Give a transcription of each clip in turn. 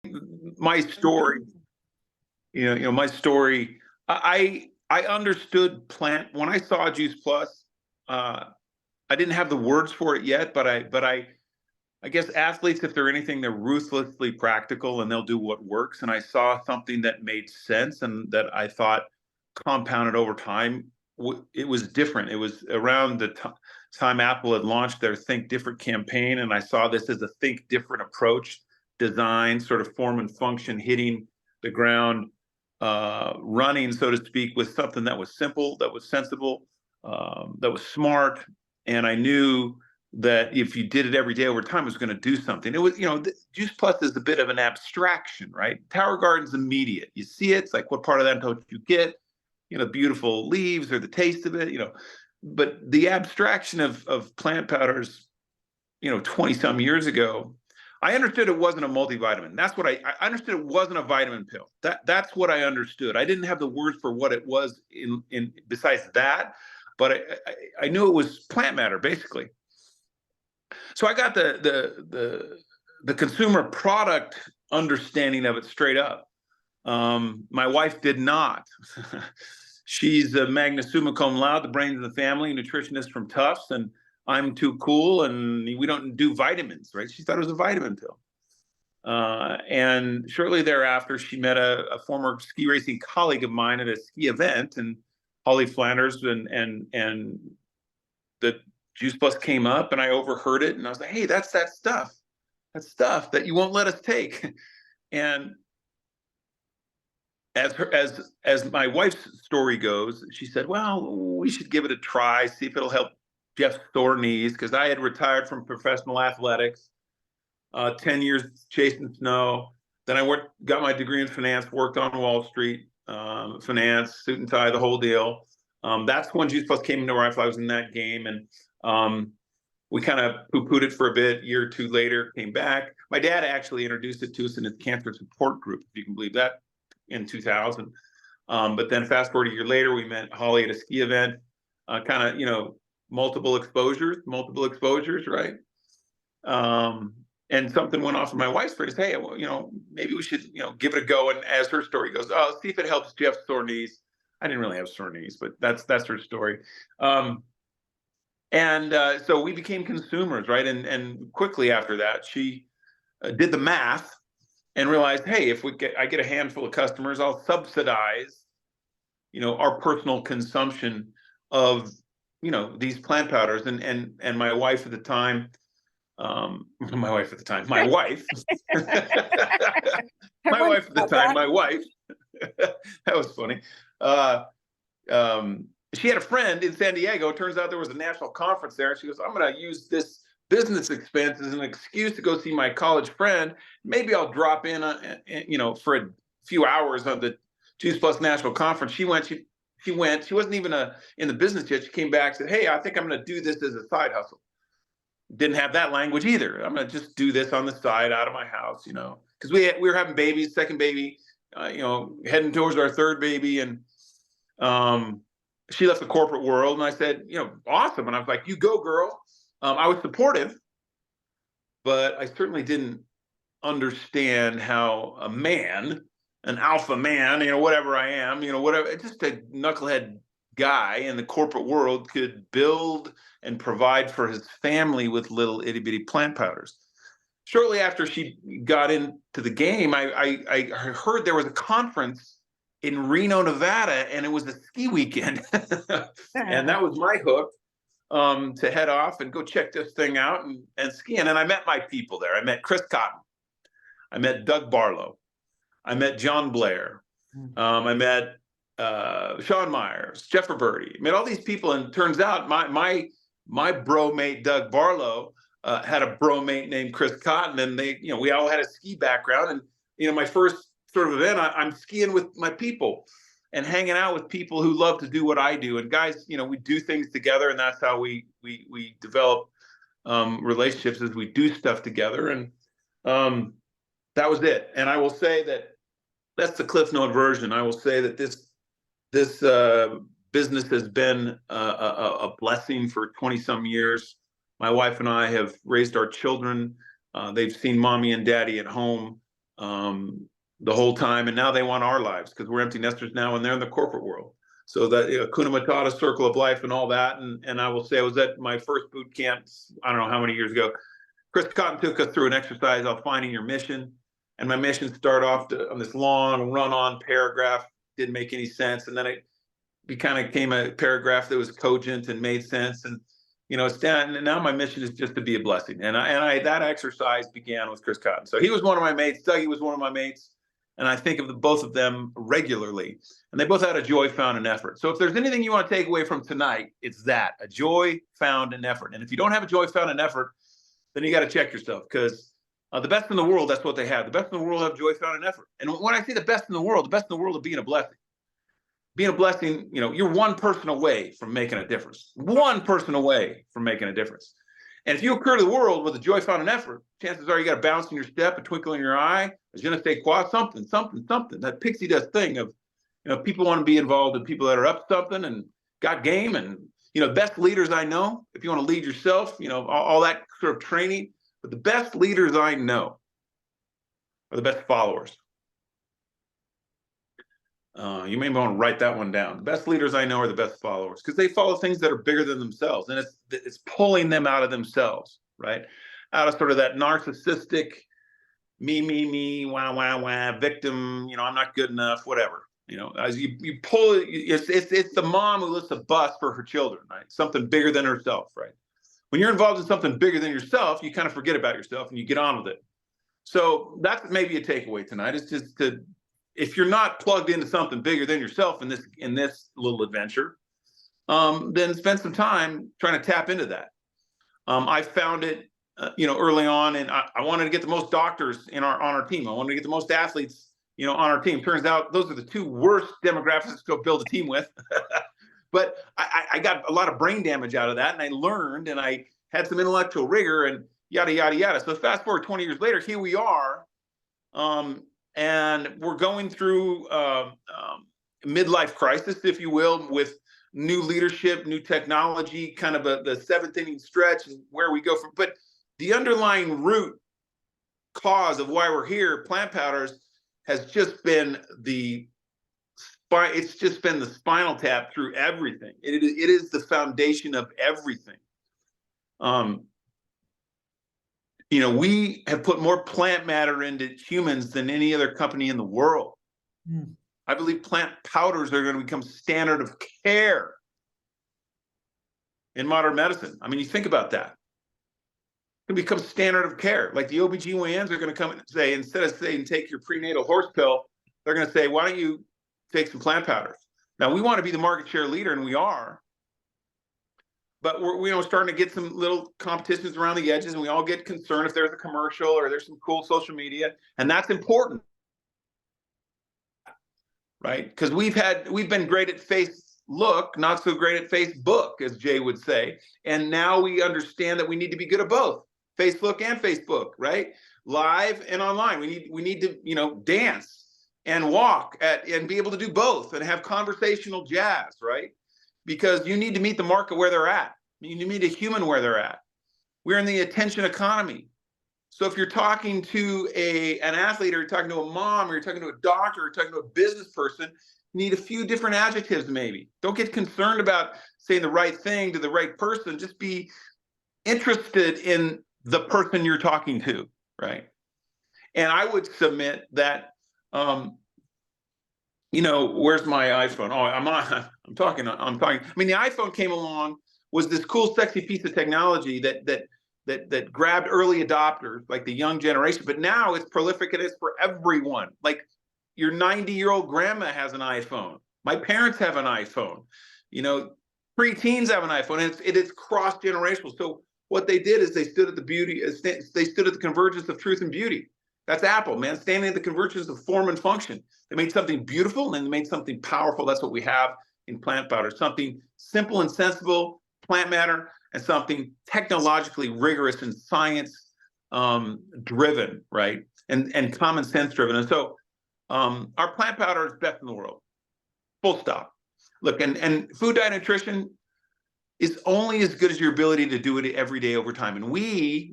My story, my story. I understood plant when I saw Juice Plus. Uh, I didn't have the words for it yet, but I guess athletes, if they're anything, they're ruthlessly practical and they'll do what works. And I saw something that made sense and that I thought compounded over time. It was different. It was around the time Apple had launched their Think Different campaign, and I saw this as a think different approach, design, sort of form and function, hitting the ground, running, so to speak, with something that was simple, that was sensible, that was smart. And I knew that if you did it every day over time, it was going to do something. It was, Juice Plus is a bit of an abstraction, right? Tower Garden's immediate. You see it, it's like, what part of that don't you get? Beautiful leaves or the taste of it, but the abstraction of plant powders, 20 some years ago, I understood it wasn't a multivitamin. That's what I understood. It wasn't a vitamin pill. That's what I understood. I didn't have the words for what it was in besides that, but I knew it was plant matter basically. So I got the consumer product understanding of it straight up. My wife did not. She's a magna summa cum laude, the brains of the family, nutritionist from Tufts, and I'm too cool, and we don't do vitamins, right? She thought it was a vitamin pill. And shortly thereafter, she met a former ski racing colleague of mine at a ski event, and Holly Flanders, and the Juice Plus came up, and I overheard it, and I was like, hey, that's that stuff that you won't let us take. And as my wife's story goes, she said, well, we should give it a try, see if it'll help Jeff's sore knees, because I had retired from professional athletics, 10 years chasing snow. Then I got my degree in finance, worked on Wall Street, finance, suit and tie, the whole deal. That's when Juice Plus came into life. I was in that game, and we kind of poo-pooed it for a bit. Year or two later, came back. My dad actually introduced it to us in his cancer support group, if you can believe that, in 2000. But then fast forward a year later, we met Holly at a ski event, kind of, multiple exposures, right? And something went off in my wife's face. Hey, well, maybe we should, give it a go. And as her story goes, oh, see if it helps Jeff's sore knees. I didn't really have sore knees, but that's her story. So we became consumers, right? And quickly after that, she did the math and realized, hey, if I get a handful of customers, I'll subsidize, our personal consumption of, these plant powders. And my wife at the time, my wife, that was funny. She had a friend in San Diego. It turns out there was a national conference there. And she goes, I'm going to use this business expense as an excuse to go see my college friend. Maybe I'll drop in, for a few hours of the Juice Plus National Conference. She went. She wasn't even in the business yet. She came back, said, hey, I think I'm going to do this as a side hustle. Didn't have that language either. I'm going to just do this on the side out of my house, because we were having babies, second baby, heading towards our third baby. And she left the corporate world, and I said, awesome. And I was like, you go, girl. I was supportive, but I certainly didn't understand how a man, an alpha man, whatever I am, whatever, just a knucklehead guy in the corporate world could build and provide for his family with little itty bitty plant powders. Shortly after she got into the game, I heard there was a conference in Reno, Nevada, and it was a ski weekend. And that was my hook to head off and go check this thing out and ski. And I met my people there. I met Chris Cotton. I met Doug Barlow. I met John Blair. I met Sean Myers, Jeff Roberti. I met all these people, and it turns out my bro mate Doug Barlow had a bro mate named Chris Cotton, and we all had a ski background. And my first sort of event, I'm skiing with my people and hanging out with people who love to do what I do. And guys, we do things together, and that's how we develop relationships, as we do stuff together. And that was it. And I will say that's the Cliff Note version. I will say that this business has been a blessing for 20 some years. My wife and I have raised our children. They've seen mommy and daddy at home. the whole time, and now they want our lives because we're empty nesters now, and they're in the corporate world. So that Kuna Matata, circle of life, and all that. And I will say, I was at my first boot camp, I don't know how many years ago. Chris Cotton took us through an exercise of finding your mission, and my mission started off on this long run-on paragraph, didn't make any sense, and then it kind of became a paragraph that was cogent and made sense. And it's down, and now my mission is just to be a blessing. And I that exercise began with Chris Cotton. So he was one of my mates. Dougie was one of my mates. And I think of both of them regularly. And they both had a joy found in effort. So if there's anything you want to take away from tonight, it's that, a joy found in effort. And if you don't have a joy found in effort, then you got to check yourself, because the best in the world, that's what they have. The best in the world have joy found in effort. And when I say the best in the world of being a blessing. Being a blessing, you're one person away from making a difference. One person away from making a difference. And if you occur to the world with a joy found in effort, chances are you got a bounce in your step, a twinkle in your eye, a je ne sais quoi, something. That pixie dust thing of, people want to be involved in people that are up something and got game. And, best leaders I know, if you want to lead yourself, all that sort of training, but the best leaders I know are the best followers. You may want to write that one down. The best leaders I know are the best followers, because they follow things that are bigger than themselves, and it's pulling them out of themselves, right? Out of sort of that narcissistic me, wah, victim. I'm not good enough, whatever. As you pull it, it's the mom who lifts a bus for her children, right? Something bigger than herself, right? When you're involved in something bigger than yourself, you kind of forget about yourself and you get on with it. So that's maybe a takeaway tonight, is just to, if you're not plugged into something bigger than yourself in this little adventure, then spend some time trying to tap into that. I found it, early on, and I wanted to get the most doctors on our team. I wanted to get the most athletes, on our team. Turns out those are the two worst demographics to go build a team with. But I got a lot of brain damage out of that, and I learned, and I had some intellectual rigor, and yada yada yada. So fast forward 20 years later, here we are. And we're going through midlife crisis, if you will, with new leadership, new technology, kind of the seventh inning stretch, and where we go from. But the underlying root cause of why we're here, plant powders, has just been it's just been the spinal tap through everything. It is the foundation of everything. We have put more plant matter into humans than any other company in the world. Mm. I believe plant powders are going to become standard of care in modern medicine. I mean, you think about that. It's going to become standard of care. Like the OBGYNs are going to come and say, instead of saying take your prenatal horse pill, they're going to say, why don't you take some plant powders? Now, we want to be the market share leader, and we are. But we're starting to get some little competitions around the edges, and we all get concerned if there's a commercial or there's some cool social media, and that's important, right? Because we've been great at Facebook, not so great at Facebook, as Jay would say, and now we understand that we need to be good at both Facebook and Facebook, right? Live and online. We need to dance and walk and be able to do both and have conversational jazz, right? Because you need to meet the market where they're at. You need to meet a human where they're at. We're in the attention economy. So if you're talking to an athlete, or you're talking to a mom, or you're talking to a doctor, or you're talking to a business person, you need a few different adjectives maybe. Don't get concerned about saying the right thing to the right person. Just be interested in the person you're talking to, right? And I would submit that, where's my iPhone? Oh, I'm talking. I mean, the iPhone came along, was this cool, sexy piece of technology that grabbed early adopters, like the young generation. But now it's prolific, and it's for everyone. Like your 90-year-old grandma has an iPhone. My parents have an iPhone. Preteens have an iPhone. And it is cross-generational. So what they did is they stood at the convergence of truth and beauty. That's Apple, man, standing at the convergence of form and function. They made something beautiful, and then they made something powerful. That's what we have in plant powder. Something simple and sensible, plant matter, and something technologically rigorous and science driven, right? And common sense driven. And so our plant powder is best in the world. Full stop. Look, and food, diet, nutrition is only as good as your ability to do it every day over time. And we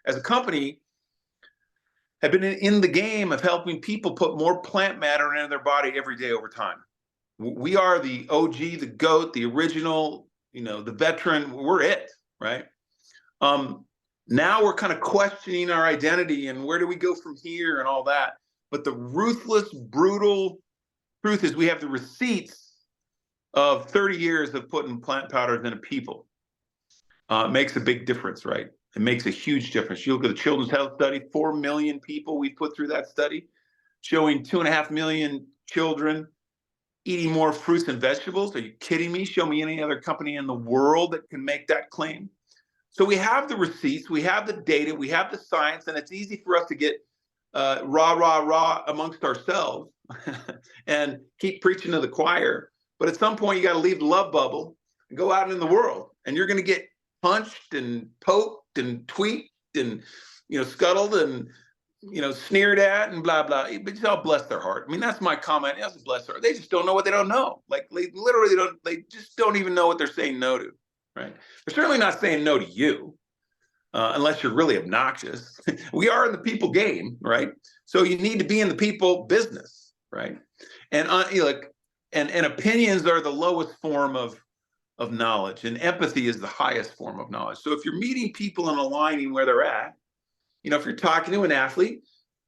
as a company have been in the game of helping people put more plant matter into their body every day over time. We are the OG, the GOAT, the original, the veteran. We're it, right? Now we're kind of questioning our identity and where do we go from here and all that. But the ruthless, brutal truth is we have the receipts of 30 years of putting plant powders into people. It makes a big difference, right? It makes a huge difference. You look at the Children's Health Study, 4 million people we put through that study, showing 2.5 million children eating more fruits and vegetables. Are you kidding me? Show me any other company in the world that can make that claim. So we have the receipts, we have the data, we have the science, and it's easy for us to get rah amongst ourselves and keep preaching to the choir. But at some point, you got to leave the love bubble and go out in the world, and you're going to get punched and poked and tweaked and scuttled and sneered at and blah blah. But y'all bless their heart. I mean, that's my comment. Yes, bless their heart. They just don't know what they don't know. Like they just don't even know what they're saying no to. Right? They're certainly not saying no to you, unless you're really obnoxious. We are in the people game, right? So you need to be in the people business, right? And and opinions are the lowest form of knowledge, and empathy is the highest form of knowledge. So if you're meeting people and aligning where they're at, if you're talking to an athlete,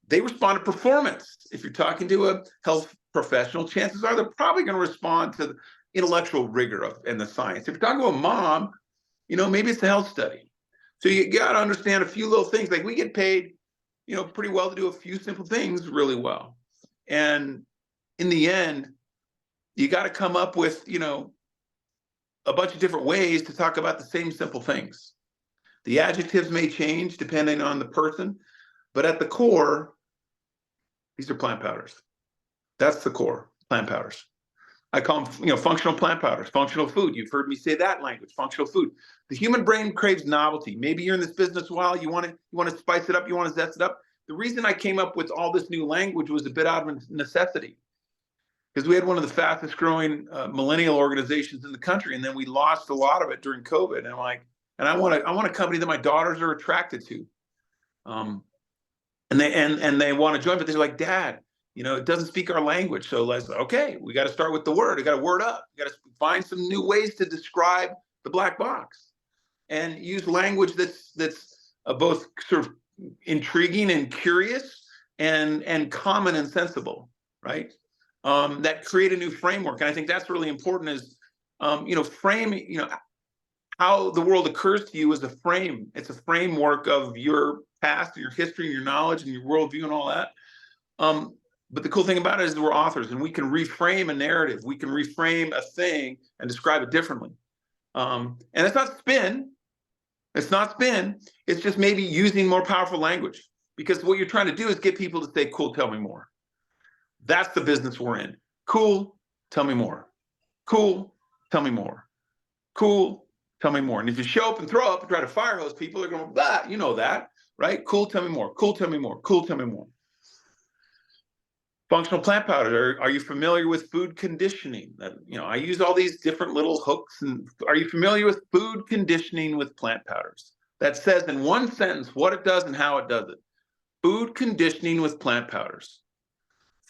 they respond to performance. If you're talking to a health professional, chances are they're probably going to respond to the intellectual rigor and the science. If you're talking to a mom, maybe it's a health study. So you got to understand a few little things. Like we get paid, pretty well to do a few simple things really well. And in the end, you got to come up with, a bunch of different ways to talk about the same simple things. The adjectives may change depending on the person, but at the core, these are plant powders. That's the core, plant powders. I call them, functional plant powders, functional food. You've heard me say that language, functional food. The human brain craves novelty. Maybe you're in this business a while, you want to spice it up, you want to zest it up. The reason I came up with all this new language was a bit out of necessity, because we had one of the fastest growing millennial organizations in the country, and then we lost a lot of it during COVID. And I'm like, and I want a company that my daughters are attracted to, and they want to join, but they're like, Dad, it doesn't speak our language. So let's, okay, we got to start with the word. We got to word up. We got to find some new ways to describe the black box, and use language that's both sort of intriguing and curious and common and sensible, right? That create a new framework. And I think that's really important is, framing, how the world occurs to you is a frame. It's a framework of your past, your history, your knowledge, and your worldview and all that. But the cool thing about it is we're authors, and we can reframe a narrative. We can reframe a thing and describe it differently. And it's not spin. It's not spin. It's just maybe using more powerful language, because what you're trying to do is get people to say, cool, tell me more. That's the business we're in. Cool, tell me more. Cool, tell me more. Cool, tell me more. And if you show up and throw up and try to fire hose people, they're going, bah, you know that, right? Cool, tell me more. Cool, tell me more. Cool, tell me more. Functional plant powders. Are you familiar with food conditioning? I use all these different little hooks. And are you familiar with food conditioning with plant powders? That says in one sentence what it does and how it does it. Food conditioning with plant powders.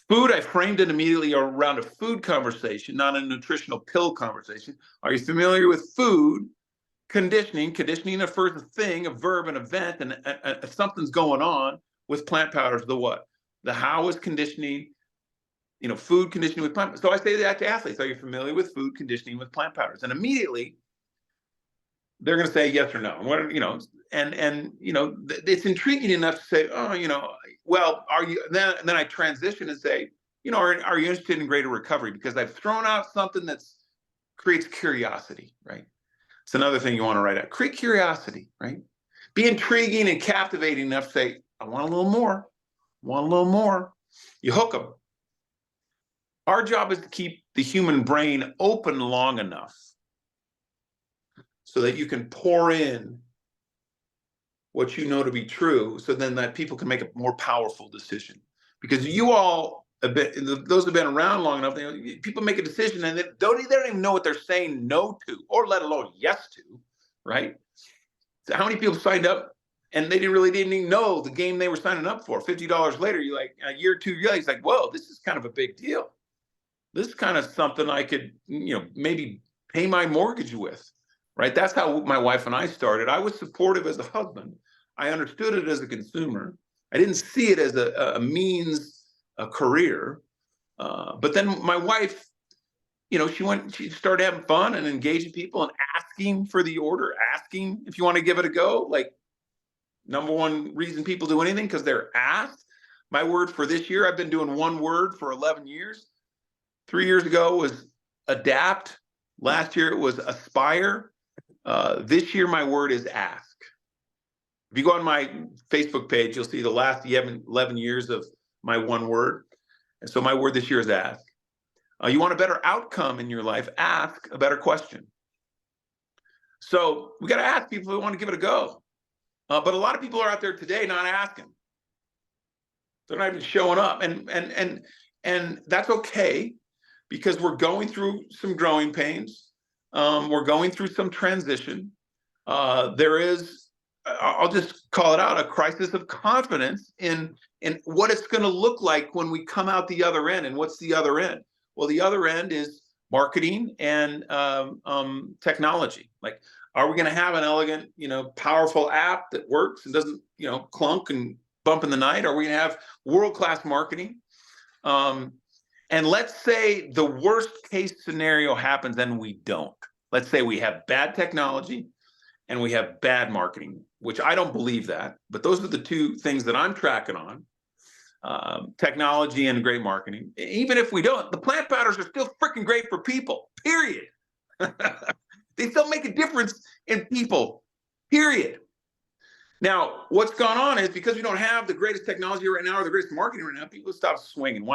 Food, I framed it immediately around a food conversation, not a nutritional pill conversation. Are you familiar with food conditioning? Conditioning refers to a thing, a verb, an event, and something's going on with plant powders. The what? The how is conditioning, food conditioning with plant powders. So I say that to athletes. Are you familiar with food conditioning with plant powders? And immediately they're going to say yes or no. It's intriguing enough to say, oh, well, are you? Then I transition and say, are you interested in greater recovery? Because I've thrown out something that creates curiosity, right? It's another thing you want to write out. Create curiosity, right? Be intriguing and captivating enough to say, I want a little more. Want a little more. You hook them. Our job is to keep the human brain open long enough so that you can pour in what you know to be true, so then that people can make a more powerful decision. Because you all, those who've been around long enough, people make a decision and they don't even know what they're saying no to, or let alone yes to, right? So how many people signed up and they didn't even know the game they were signing up for. $50 later, you're like, a year or two, you're like, whoa, this is kind of a big deal. This is kind of something I could, maybe pay my mortgage with, right? That's how my wife and I started. I was supportive as a husband. I understood it as a consumer. I didn't see it as a means, a career. But then my wife, she started having fun and engaging people and asking for the order, asking if you want to give it a go. Like, number one reason people do anything, because they're asked. My word for this year, I've been doing one word for 11 years. 3 years ago was adapt. Last year it was aspire. This year my word is ask. If you go on my Facebook page, you'll see the last 11 years of my one word. And so my word this year is ask. You want a better outcome in your life, ask a better question. So we got to ask people who want to give it a go. But a lot of people are out there today not asking. They're not even showing up. And that's okay, because we're going through some growing pains. We're going through some transition. There is, I'll just call it out, a crisis of confidence in what it's going to look like when we come out the other end. And what's the other end? Well, the other end is marketing and technology. Like, are we going to have an elegant, powerful app that works and doesn't, clunk and bump in the night? Are we going to have world-class marketing? And let's say the worst case scenario happens and we don't. Let's say we have bad technology and we have bad marketing, which I don't believe that, but those are the two things that I'm tracking on. Technology and great marketing. Even if we don't, the plant powders are still freaking great for people, period. They still make a difference in people, period. Now, what's gone on is, because we don't have the greatest technology right now or the greatest marketing right now, people stop swinging.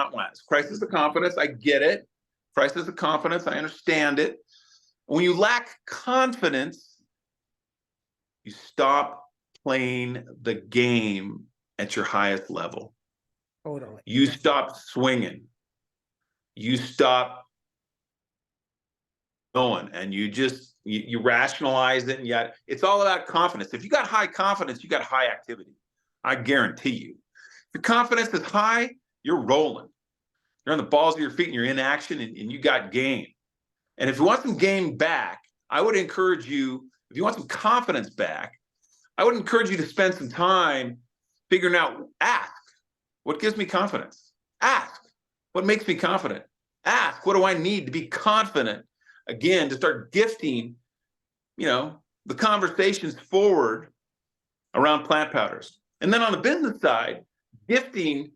Crisis of confidence, I get it. Crisis of confidence, I understand it. When you lack confidence, you stop playing the game at your highest level. Totally. You stop swinging. You stop going, and you rationalize it, and yet it's all about confidence. If you got high confidence, you got high activity. I guarantee you. If your confidence is high, you're rolling. You're on the balls of your feet and you're in action, and you got game. And if you want some game back, I would encourage you, if you want some confidence back, I would encourage you to spend some time figuring out, ask, what gives me confidence? Ask, what makes me confident? Ask, what do I need to be confident? Again, to start gifting, the conversations forward around plant powders. And then on the business side, gifting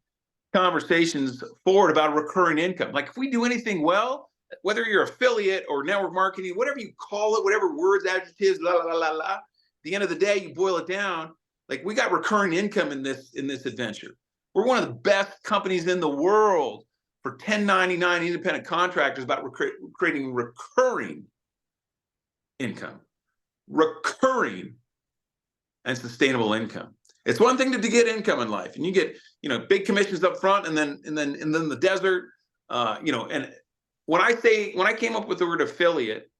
conversations forward about recurring income. Like, if we do anything well, whether you're affiliate or network marketing, whatever you call it, whatever words, adjectives, la, la, la, la, at the end of the day, you boil it down, like, we got recurring income in this adventure. We're one of the best companies in the world for 1099 independent contractors about creating recurring income. Recurring and sustainable income. It's one thing to get income in life, and you get, big commissions up front, and then the desert, and when I came up with the word affiliate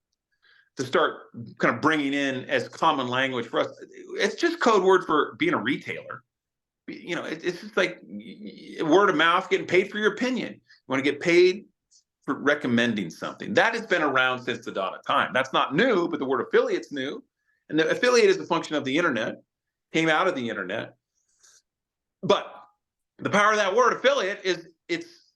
to start kind of bringing in as common language for us, it's just code word for being a retailer. It's just like word of mouth, getting paid for your opinion. You want to get paid for recommending something. That has been around since the dawn of time. That's not new, but the word affiliate's new. And the affiliate is a function of the internet, came out of the internet. But the power of that word affiliate is it's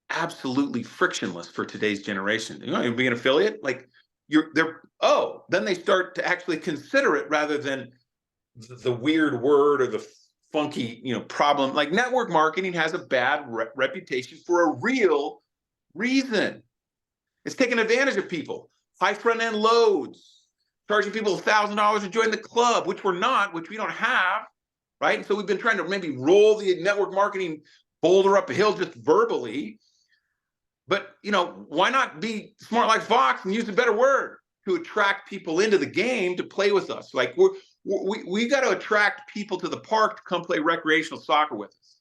absolutely frictionless for today's generation. You be an affiliate, like then they start to actually consider it rather than the weird word or the funky, problem. Like, network marketing has a bad reputation for a real reason. It's taking advantage of people. High front end loads, charging people $1,000 to join the club, which we don't have, right? And so we've been trying to maybe roll the network marketing boulder up a hill just verbally. But, why not be smart like Fox and use a better word to attract people into the game to play with us? Like, we got to attract people to the park to come play recreational soccer with us.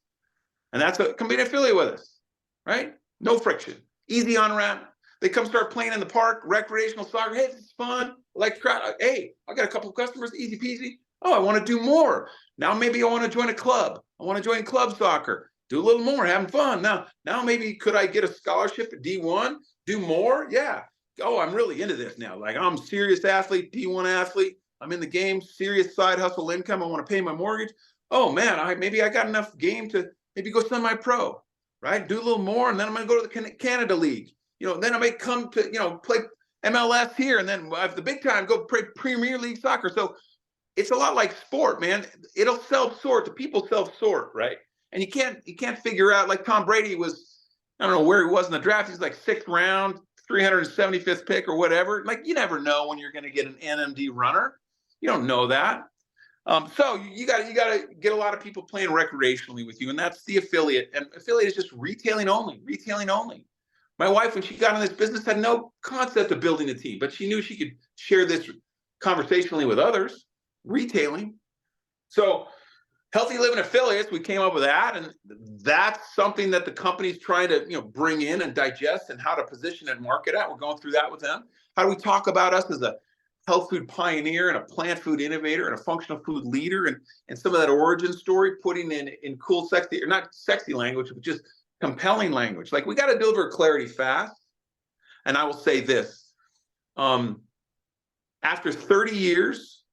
And come be an affiliate with us, right? No friction, easy on ramp. They come start playing in the park, recreational soccer. Hey, this is fun. I like the crowd. Hey, I got a couple of customers, easy peasy. Oh, I want to do more. Now maybe I want to join a club. I want to join club soccer. Do a little more, having fun. Now maybe could I get a scholarship at D1? Do more? Yeah. Oh, I'm really into this now. Like I'm a serious athlete, D1 athlete. I'm in the game, serious side hustle income. I want to pay my mortgage. Oh man, maybe I got enough game to maybe go semi-pro, right? Do a little more, and then I'm going to go to the Canada League. Then I may come to play MLS here, and then if the big time go play Premier League soccer. So it's a lot like sport, man. It'll self-sort. The people self-sort, right? And you can't figure out, like Tom Brady was, I don't know where he was in the draft. He's like 6th round, 375th pick or whatever. Like you never know when you're going to get an NMD runner. You don't know that. So you got to get a lot of people playing recreationally with you, and that's the affiliate. And affiliate is just retailing only. My wife, when she got in this business, had no concept of building a team, but she knew she could share this conversationally with others. Retailing. So healthy living affiliates, we came up with that, and that's something that the company's trying to bring in and digest, and how to position and market it. We're going through that with them. How do we talk about us as a health food pioneer and a plant food innovator and a functional food leader, and some of that origin story, putting in cool, sexy, or not sexy language, but just compelling language. Like we got to deliver clarity fast. And I will say this, after 30 years,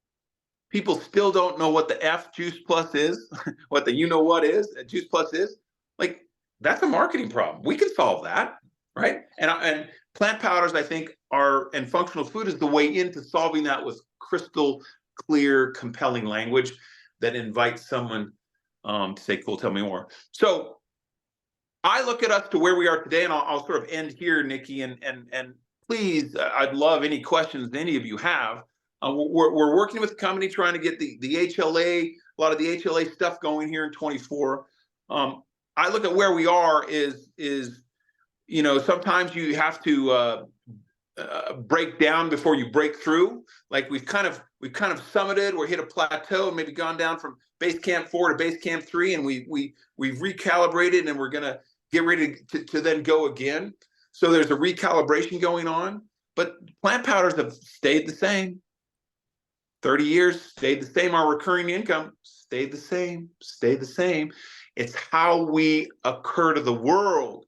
people still don't know what the F Juice Plus is, what the what is, Juice Plus is. Like, that's a marketing problem. We can solve that, right? And plant powders, I think, and functional food is the way into solving that with crystal clear, compelling language that invites someone to say, cool, tell me more. So I look at us to where we are today, and I'll sort of end here, Nikki, and please, I'd love any questions any of you have. We're working with the company trying to get the HLA, a lot of the HLA stuff going here in 24. I look at where we are is sometimes you have to break down before you break through. Like we've kind of summited, we're hit a plateau, and maybe gone down from base camp 4 to base camp 3, and we've recalibrated, and we're gonna get ready to then go again. So there's a recalibration going on, but plant powders have stayed the same. 30 years, stayed the same. Our recurring income stayed the same. It's how we occur to the world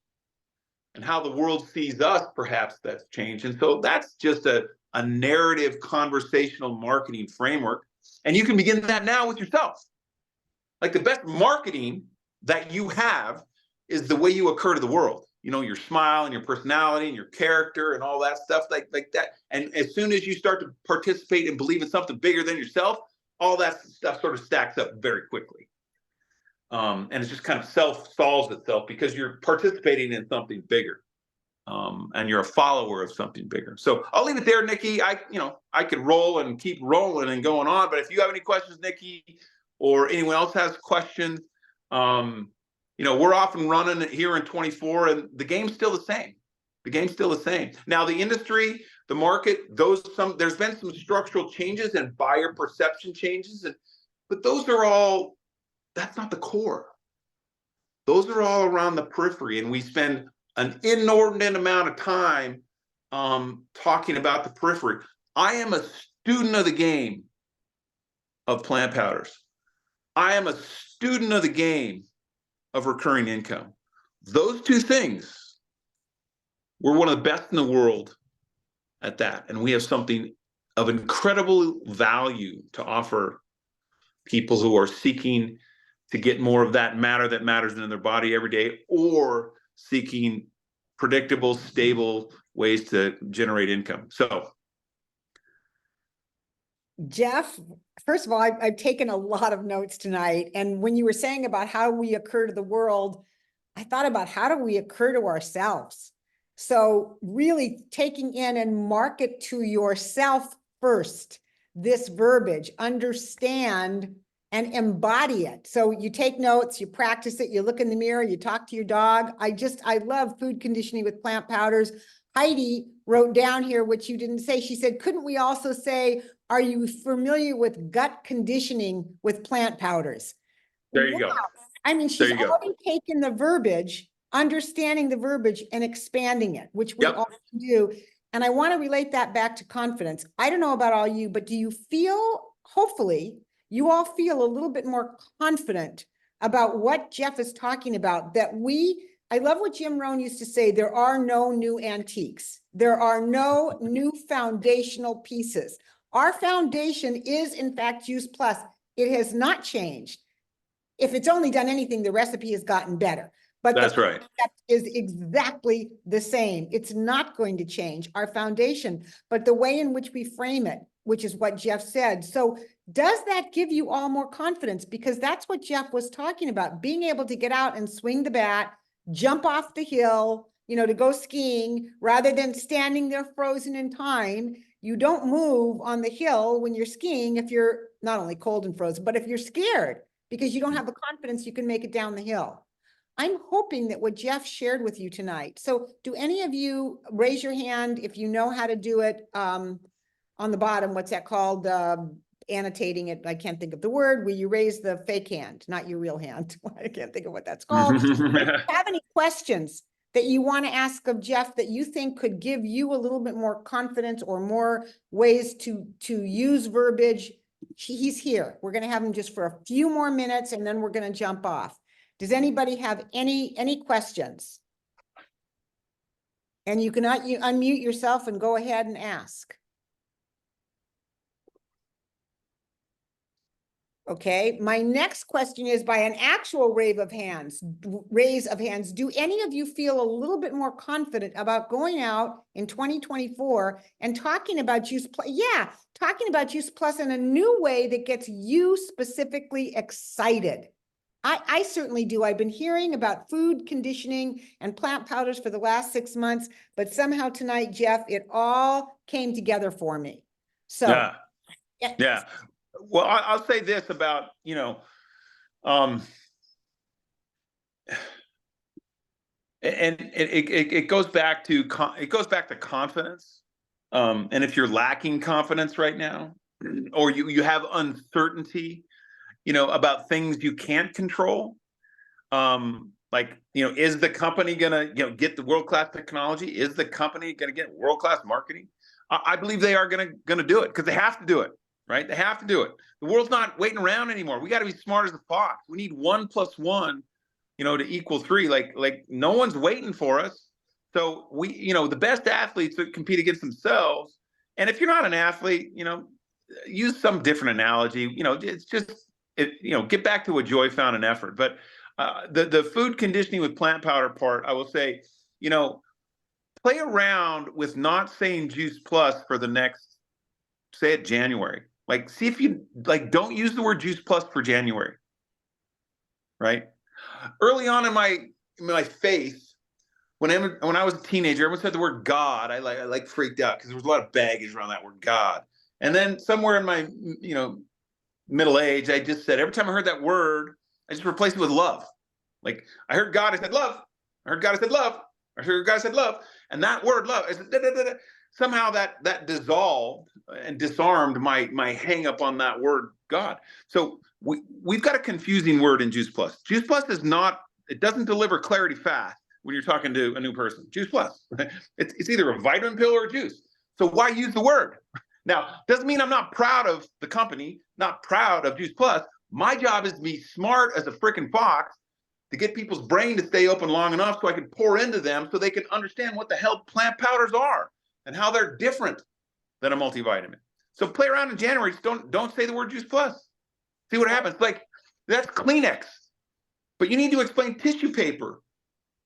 and how the world sees us, perhaps, that's changed. And so that's just a narrative conversational marketing framework. And you can begin that now with yourself. Like the best marketing that you have is the way you occur to the world. Your smile and your personality and your character and all that stuff like that. And as soon as you start to participate and believe in something bigger than yourself, all that stuff sort of stacks up very quickly. And it just kind of self-solves itself because you're participating in something bigger. And you're a follower of something bigger. So I'll leave it there, Nikki. I could roll and keep rolling and going on, but if you have any questions, Nikki, or anyone else has questions, we're off and running here in 24, and the game's still the same. Now, the industry, the market, there's been some structural changes and buyer perception changes, but that's not the core. Those are all around the periphery, and we spend an inordinate amount of time talking about the periphery. I am a student of the game of plant powders. I am a student of the game of recurring income. Those two things, we're one of the best in the world at that. And we have something of incredible value to offer people who are seeking to get more of that matter that matters in their body every day, or seeking predictable, stable ways to generate income. So, Jeff, first of all, I've taken a lot of notes tonight. And when you were saying about how we occur to the world, I thought about how do we occur to ourselves? So really taking in and market to yourself first, this verbiage, understand and embody it. So you take notes, you practice it, you look in the mirror, you talk to your dog. I love food conditioning with plant powders. Heidi wrote down here, which you didn't say. She said, couldn't we also say, are you familiar with gut conditioning with plant powders? There you go. I mean, she's already taken the verbiage, understanding the verbiage and expanding it, which we often do. And I want to relate that back to confidence. I don't know about all you, but do you feel, hopefully, you all feel a little bit more confident about what Jeff is talking about, I love what Jim Rohn used to say, there are no new antiques. There are no new foundational pieces. Our foundation is in fact Juice Plus. It has not changed. If it's only done anything, the recipe has gotten better. But That's the right. concept is exactly the same. It's not going to change our foundation, but the way in which we frame it, which is what Jeff said. So does that give you all more confidence? Because that's what Jeff was talking about, being able to get out and swing the bat, jump off the hill, to go skiing, rather than standing there frozen in time. You don't move on the hill when you're skiing if you're not only cold and frozen, but if you're scared because you don't have the confidence you can make it down the hill. I'm hoping that what Jeff shared with you tonight. So do any of you raise your hand if you know how to do it on the bottom? What's that called? Annotating it. I can't think of the word where you raise the fake hand, not your real hand. I can't think of what that's called. If you have any questions that you want to ask of Jeff that you think could give you a little bit more confidence or more ways to use verbiage, he's here. We're going to have him just for a few more minutes and then we're going to jump off. Does anybody have any questions? And you cannot unmute yourself and go ahead and ask. Okay, my next question is by an actual raise of hands. Do any of you feel a little bit more confident about going out in 2024 and talking about Juice Plus? Yeah, talking about Juice Plus in a new way that gets you specifically excited. I certainly do. I've been hearing about food conditioning and plant powders for the last 6 months, but somehow tonight, Jeff, it all came together for me. So, yeah. Well, I'll say this about, and it goes back to confidence. And if you're lacking confidence right now, or you have uncertainty, about things you can't control, is the company gonna, get the world-class technology? Is the company gonna get world-class marketing? I believe they are gonna do it because they have to do it, right? They have to do it. The world's not waiting around anymore. We got to be smart as a fox. We need 1 + 1, to equal 3. Like no one's waiting for us. So we, the best athletes that compete against themselves. And if you're not an athlete, use some different analogy. It's just get back to what joy found in effort. But the food conditioning with plant powder part, I will say, play around with not saying Juice Plus for the next, say it January. Like, see if you don't use the word Juice Plus for January, right? Early on in my faith, when I was a teenager, everyone said the word God. I freaked out because there was a lot of baggage around that word God. And then somewhere in my middle age, I just said, every time I heard that word, I just replaced it with love. Like, I heard God, I said love. I heard God, I said love. I heard God, I said love. And that word love, I said, da, da, da, da. Somehow that dissolved and disarmed my hang up on that word God. So we've got a confusing word in Juice Plus. Juice Plus it doesn't deliver clarity fast when you're talking to a new person. Juice Plus, it's either a vitamin pill or a juice. So why use the word? Now, doesn't mean I'm not proud of the company, not proud of Juice Plus. My job is to be smart as a freaking fox to get people's brain to stay open long enough so I can pour into them so they can understand what the hell plant powders are and how they're different than a multivitamin. So play around in January. Just don't say the word Juice Plus. See what happens. Like, that's Kleenex. But you need to explain tissue paper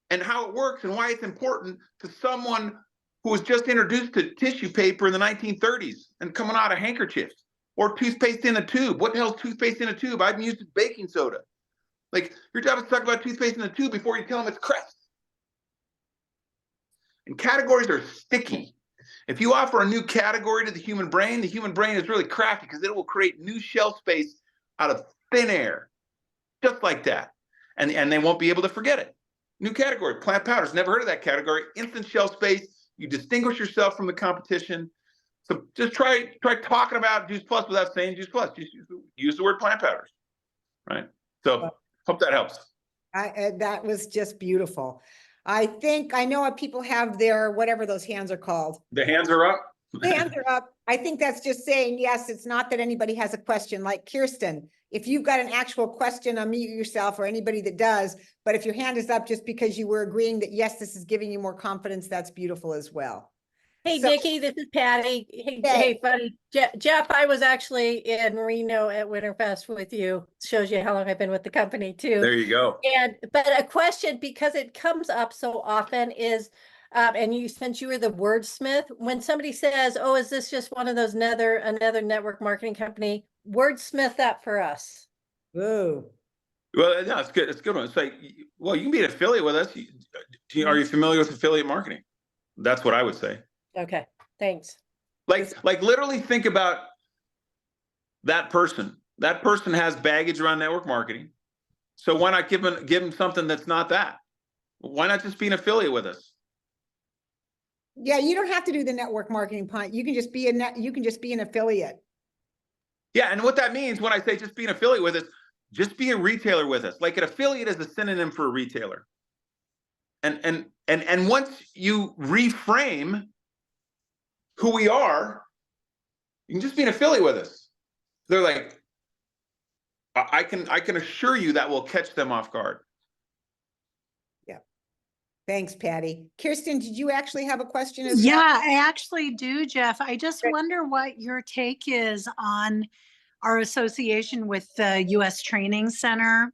and how it works and why it's important to someone who was just introduced to tissue paper in the 1930s and coming out of handkerchiefs, or toothpaste in a tube. What the hell is toothpaste in a tube? I've used baking soda. Like, your job is to talk about toothpaste in a tube before you tell them it's Crest. And categories are sticky. If you offer a new category to the human brain is really crafty because it will create new shelf space out of thin air, just like that. And they won't be able to forget it. New category, plant powders. Never heard of that category. Instant shelf space. You distinguish yourself from the competition. So just try talking about Juice Plus without saying Juice Plus. Just use the word plant powders, right? So hope that helps. That was just beautiful. I know what people have their, whatever those hands are called. The hands are up. Hands are up. I think that's just saying, yes, it's not that anybody has a question, like Kirsten. If you've got an actual question, unmute yourself, or anybody that does. But if your hand is up just because you were agreeing that, yes, this is giving you more confidence, that's beautiful as well. Hey, So- Nikki, this is Patty. Hey, Hey. hey, buddy. Jeff, I was actually in Reno at Winterfest with you. Shows you how long I've been with the company too. There you go. But a question, because it comes up so often, is, and you, since you were the wordsmith, when somebody says, "Oh, is this just one of those another network marketing company?" Wordsmith that for us. Ooh. Well, no, it's good. It's a good one. It's like, well, you can be an affiliate with us. Are you familiar with affiliate marketing? That's what I would say. Okay, thanks. Like literally think about that person. That person has baggage around network marketing. So why not give them something that's not that? Why not just be an affiliate with us? Yeah, you don't have to do the network marketing part. You can just be an affiliate. Yeah, and what that means when I say just be an affiliate with us, just be a retailer with us. Like an affiliate is a synonym for a retailer. And once you reframe who we are, you can just be an affiliate with us. They're like, I can assure you that will catch them off guard. Yeah. Thanks, Patty. Kirsten, did you actually have a question as well? Yeah, I actually do, Jeff. I just Great. wonder what your take is on our association with the U.S. Training Center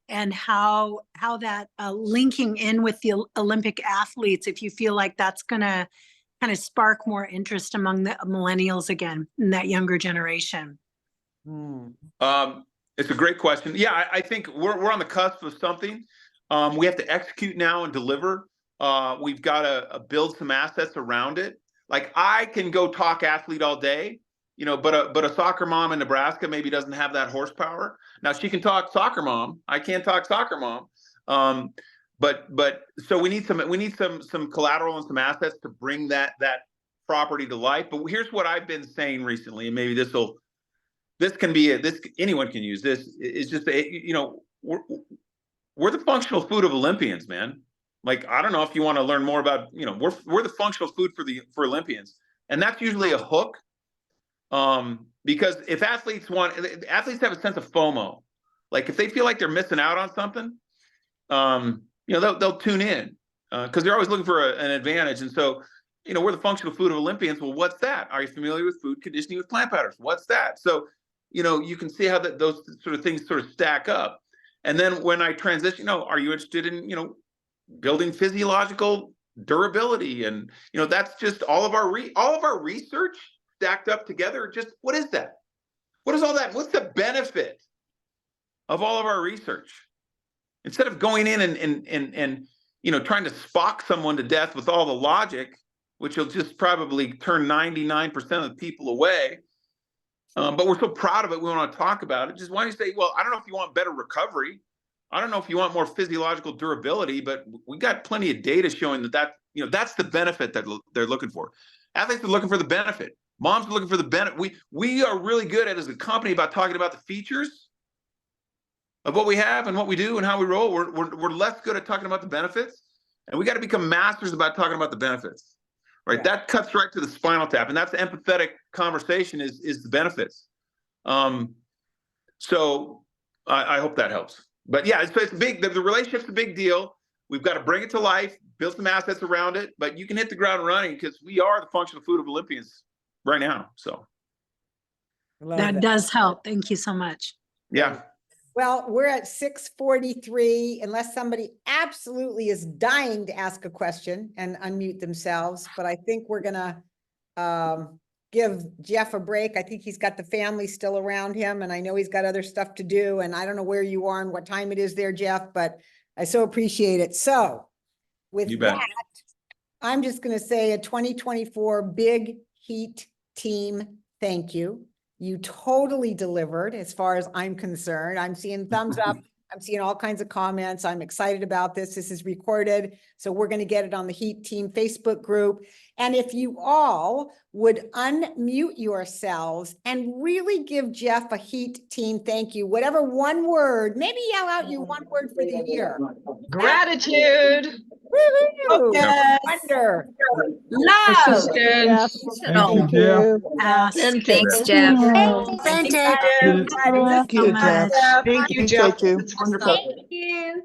and how that linking in with the Olympic athletes, if you feel like that's going to kind of spark more interest among the millennials again in that younger generation. It's a great question. Yeah, I think we're on the cusp of something. We have to execute now and deliver. We've got to build some assets around it. Like I can go talk athlete all day, but a soccer mom in Nebraska maybe doesn't have that horsepower. Now she can talk soccer mom. I can't talk soccer mom. But so we need some collateral and some assets to bring that property to life. But here's what I've been saying recently, and maybe anyone can use this. It's just we're the functional food of Olympians, man. Like I don't know if you want to learn more about, we're the functional food for Olympians, and that's usually a hook. Because if athletes have a sense of FOMO, like if they feel like they're missing out on something, they'll tune in because they're always looking for an advantage. And so, we're the functional food of Olympians. Well, what's that? Are you familiar with food conditioning with plant powders? What's that? So, you can see how those sort of things sort of stack up. And then when I transition, are you interested in, building physiological durability? And, that's just all of our research stacked up together. Just what is that? What is all that? What's the benefit of all of our research? Instead of going in and trying to Spock someone to death with all the logic, which will just probably turn 99% of the people away. But we're so proud of it, we want to talk about it. Just why don't you say, well, I don't know if you want better recovery. I don't know if you want more physiological durability, but we got plenty of data showing that's the benefit that they're looking for. Athletes are looking for the benefit. Moms are looking for the benefit. We are really good at, as a company, about talking about the features of what we have and what we do and how we roll. We're less good at talking about the benefits, and we got to become masters about talking about the benefits. Right, yeah. That cuts right to the spinal tap, and that's the empathetic conversation is the benefits. So I hope that helps. But yeah, it's big. The relationship's a big deal. We've got to bring it to life, build some assets around it, but you can hit the ground running because we are the functional food of Olympians right now. So that does help. Thank you so much. Yeah. Well, we're at 6:43, unless somebody absolutely is dying to ask a question and unmute themselves. But I think we're gonna give Jeff a break. I think he's got the family still around him, and I know he's got other stuff to do. And I don't know where you are and what time it is there, Jeff, but I so appreciate it. So with that, I'm just gonna say a 2024 Big Heat team, thank you. You totally delivered as far as I'm concerned. I'm seeing thumbs up. I'm seeing all kinds of comments. I'm excited about this. This is recorded. So we're going to get it on the Heat Team Facebook group. And if you all would unmute yourselves and really give Jeff a Heat Team thank you, whatever one word, maybe yell out your one word for the year. Gratitude. Woo-hoo! Focus. Wonder. Love. Jeff. Thank you, Jeff. Ask. Thanks, Jeff. Thank you, Jeff. Thank you, So Jeff. Thank you, Jeff. Thank you, You Jeff. too. It's wonderful. you.